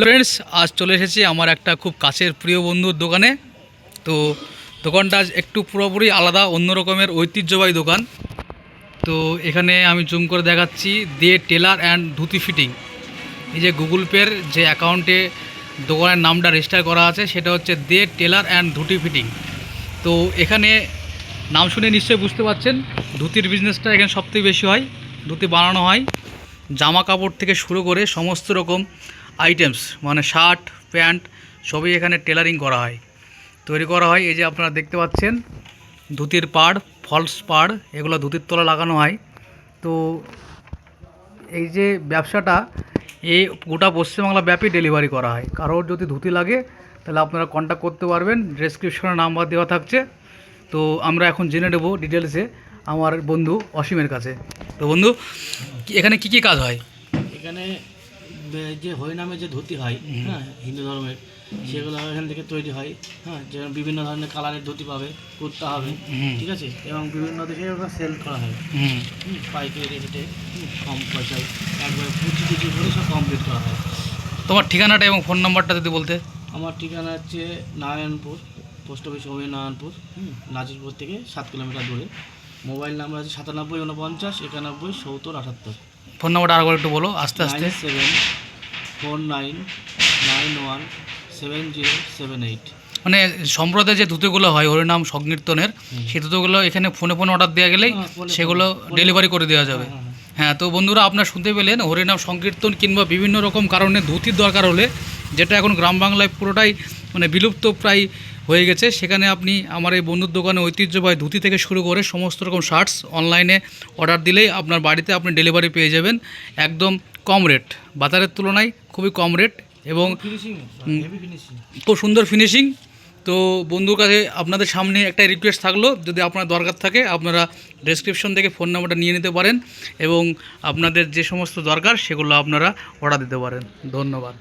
Friends, আজ চলে এসেছি আমার একটা খুব কাছের প্রিয় বন্ধুর দোকানে। তো দোকানটা আজ একটু পুরোপুরি আলাদা, অন্য রকমের ঐতিহ্যবাহী দোকান। তো এখানে আমি জুম করে দেখাচ্ছি দে টেলার অ্যান্ড ধুতি ফিটিং। এই যে গুগল পের যে অ্যাকাউন্টে দোকানের নামটা রেজিস্টার করা আছে সেটা হচ্ছে দে টেলার অ্যান্ড ধুতি ফিটিং। তো এখানে নাম শুনে নিশ্চয়ই বুঝতে পারছেন ধুতির বিজনেসটা এখানে সবথেকে বেশি হয়। ধুতি বানানো হয়, জামা কাপড় থেকে শুরু করে সমস্ত রকম আইটেমস মানে শার্ট প্যান্ট সবই এখানে টেলারিং করা হয়, তৈরি করা হয়। এই যে আপনারা দেখতে পাচ্ছেন ধুতির পাড়, ফলস পাড়, এগুলো ধুতির তলা লাগানো হয়। তো এই যে ব্যবসাটা এই গোটা পশ্চিমবাংলা ব্যাপী ডেলিভারি করা হয়। কারোর যদি ধুতি লাগে তাহলে আপনারা কন্ট্যাক্ট করতে পারবেন, ডেসক্রিপশনে নাম্বার দেওয়া থাকছে। তো আমরা এখন জেনে নেব ডিটেলসে আমার বন্ধু অসীমের কাছে। তো বন্ধু, এখানে কি কি কাজ হয়? এখানে যে হরিনামে যে ধুতি হয়, হ্যাঁ, হিন্দু ধর্মের, সেগুলো এখান থেকে তৈরি হয়। হ্যাঁ, যেমন বিভিন্ন ধরনের কালারের ধুতি পাবে, কুর্তা হবে, ঠিক আছে, এবং বিভিন্ন দেশে ওগুলো সেল করা হয় পাইকারি রেটে, কম পয়সায় একবারে কুচি করে সব কমপ্লিট করা হয়। তোমার ঠিকানাটা এবং ফোন নাম্বারটা যদি বলতে। আমার ঠিকানা হচ্ছে নারায়ণপুর, পোস্ট অফিস অভিন নারায়ণপুর, নাজিরপুর থেকে 7 কিলোমিটার দূরে। মোবাইল নাম্বার আছে 97 49 91 70 78। ফোন নাম্বারটা আরেকবার একটু বলো আস্তে আস্তে। 9749917078। মানে সম্প্রদায়ে যে ধুতিগুলো হয় হরিনাম সংকীর্তনের, সেই ধুতিগুলো এখানে ফোনে অর্ডার দেওয়া গেলেই সেগুলো ডেলিভারি করে দেওয়া যাবে। হ্যাঁ, তো বন্ধুরা আপনারা শুনতে পেলেন, হরিনাম সংকীর্তন কিংবা বিভিন্ন রকম কারণে ধুতির দরকার হলে, যেটা এখন গ্রাম বাংলায় পুরোটাই মানে বিলুপ্ত প্রায় হয়ে গেছে, সেখানে আপনি আমার এই বন্ধুর দোকানে ঐতিহ্যবাহী ধুতি থেকে শুরু করে সমস্ত রকম শার্টস অনলাইনে অর্ডার দিলেই আপনার বাড়িতে আপনি ডেলিভারি পেয়ে যাবেন একদম কম রেট, বাজারের তুলনায় খুবই কম রেট এবং খুব সুন্দর ফিনিশিং। তো বন্ধুর কাছে আপনাদের সামনে একটা রিকোয়েস্ট থাকলো, যদি আপনার দরকার থাকে আপনারা ডেসক্রিপশন থেকে ফোন নাম্বারটা নিয়ে নিতে পারেন এবং আপনাদের যে সমস্ত দরকার সেগুলো আপনারা অর্ডার দিতে পারেন। ধন্যবাদ।